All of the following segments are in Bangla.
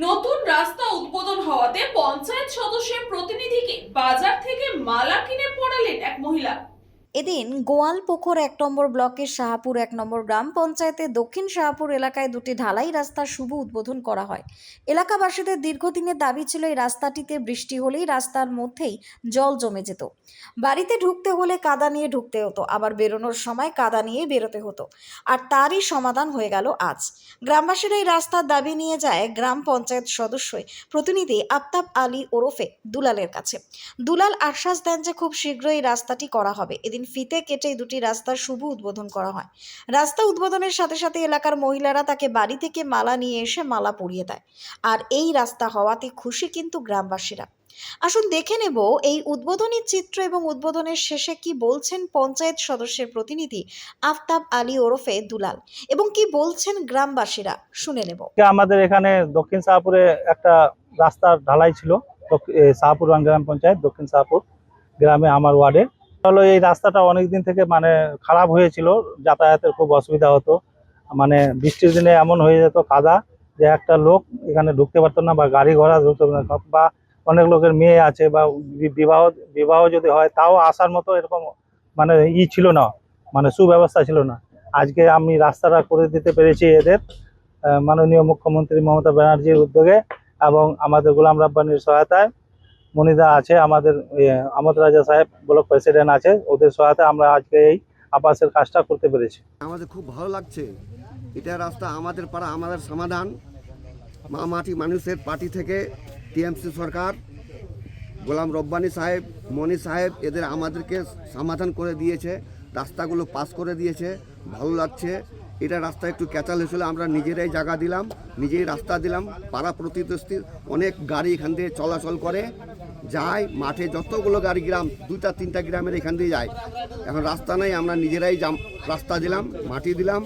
নতুন রাস্তা উদ্বোধন হওয়াতে পঞ্চায়েত সদস্যের প্রতিনিধিকে বাজার থেকে মালা কিনে পড়ালেন এক মহিলা। এদিন গোয়ালপুকুর ১ নম্বর ব্লকের শাহপুর ১ নম্বর গ্রাম পঞ্চায়েতের দক্ষিণ শাহপুর এলাকায় দুটি ঢালাই রাস্তার শুভ উদ্বোধন করা হয়। এলাকাবাসীদের দীর্ঘদিনের দাবি ছিল এই রাস্তাটিতে বৃষ্টি হলেই রাস্তার মধ্যেই জল জমে যেত। বাড়িতে ঢুকতে হলে কাদা নিয়ে ঢুকতে হতো, আবার বেরোনোর সময় কাদা নিয়ে বেরোতে হতো। আর তারই সমাধান হয়ে গেল আজ। গ্রামবাসীরা এই রাস্তার দাবি নিয়ে যায় গ্রাম পঞ্চায়েত সদস্য প্রতিনিধি আফতাব আলী ওরফে দুলালের কাছে। দুলাল আশ্বাস দেন যে খুব শীঘ্রই এই রাস্তাটি করা হবে। এদিন ফিতে কেটে দুটি রাস্তার শুভ উদ্বোধন করা হয়। রাস্তা উদ্বোধনের সাথে সাথে এলাকার মহিলারা তাকে বাড়ি থেকে মালা নিয়ে এসে মালা পরিয়ে দেয়। আর এই রাস্তা হওয়াতে খুশি কিন্তু গ্রামবাসীরা। আসুন দেখে নেব এই উদ্বোধনী চিত্র এবং উদ্বোধনের শেষে কি বলছেন পঞ্চায়েত সদস্যের প্রতিনিধি আফতাব আলী ওরফে দুলাল এবং কি বলছেন গ্রামবাসীরা, শুনে নেব। আমাদের এখানে দক্ষিণ শাহপুরে একটা রাস্তার ঢালাই ছিল। শাহপুর গ্রাম পঞ্চায়েত দক্ষিণ শাহপুর গ্রামে আমার ওয়ার্ডে হলো এই রাস্তাটা অনেকদিন থেকে খারাপ হয়েছিল, যাতায়াতের খুব অসুবিধা হতো। বৃষ্টির দিনে এমন হয়ে যেত কাদা যে একটা লোক এখানে ঢুকতে পারতো না, বা গাড়ি ঘোড়া ঢুকতে পারতো না, বা অনেক লোকের মেয়ে আছে বা বিবাহ বিবাহ যদি হয় তাও আসার মতো এরকম ছিল না, সুব্যবস্থা ছিল না। আজকে আমি রাস্তাটা করে দিতে পেরেছি এদের মাননীয় মুখ্যমন্ত্রী মমতা ব্যানার্জির উদ্যোগে এবং আমাদের গোলাম রাব্বানির সহায়তায়। মনিদা আছে, আমাদের আমদ রাজা সাহেব ব্লক প্রেসিডেন্ট আছে, ওদের সহায়তায় আমরা আজকে এই আবাসের কাজটা করতে পেরেছি। আমাদের খুব ভালো লাগছে। এটা রাস্তা আমাদের পাড়া, আমাদের সমাধান। মা মাটি মানুষের পার্টি থেকে টিএমসি সরকার, গোলাম রব্বানি সাহেব, মনি সাহেব এদের আমাদেরকে সমাধান করে দিয়েছে, রাস্তাগুলো পাস করে দিয়েছে। ভালো লাগছে। এটা রাস্তা একটু ক্যাচাল হয়েছিল, আমরা নিজেরাই জায়গা দিলাম, নিজেই রাস্তা দিলাম। পাড়া প্রতিবেশী অনেক গাড়ি এখান দিয়ে চলাচল করে যায়, মাঠে যতগুলো গাড়ি গ্রাম 2-3টা গ্রামের এখান দিয়ে যায়। এখন রাস্তা নাই, আমরা নিজেরাই রাস্তা দিলাম, মাটি দিলাম,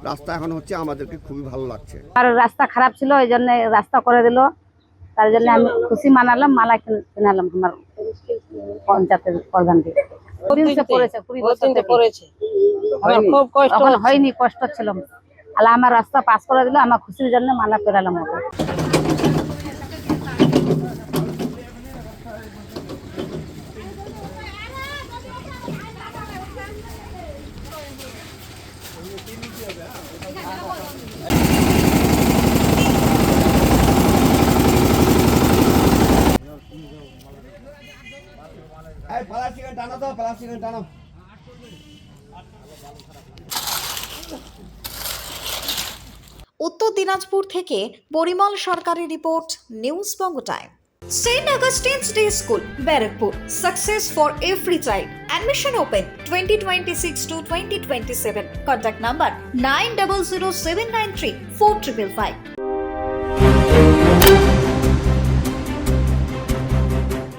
রাস্তা এখন হচ্ছে। আমাদেরকে খুবই ভালো লাগছে। আর রাস্তা খারাপ ছিল, এই জন্য রাস্তা করে দিল, তার জন্য আমি খুশি মানালাম, মালা কিনালাম আমার পঞ্চায়েতের প্রধানকে। হয়নি, কষ্ট ছিল, আল্লাহ আমার রাস্তা পাস করে দিল, আমার খুশির জন্য মালা পেরালাম ওকে। উত্তর দিনাজপুর থেকে পরিমল সরকারের report, news Banga time. St. Augustine's Day School, Barrackpur. Success for every child. Admission open 2026 to 2027. Contact number 900793 4555.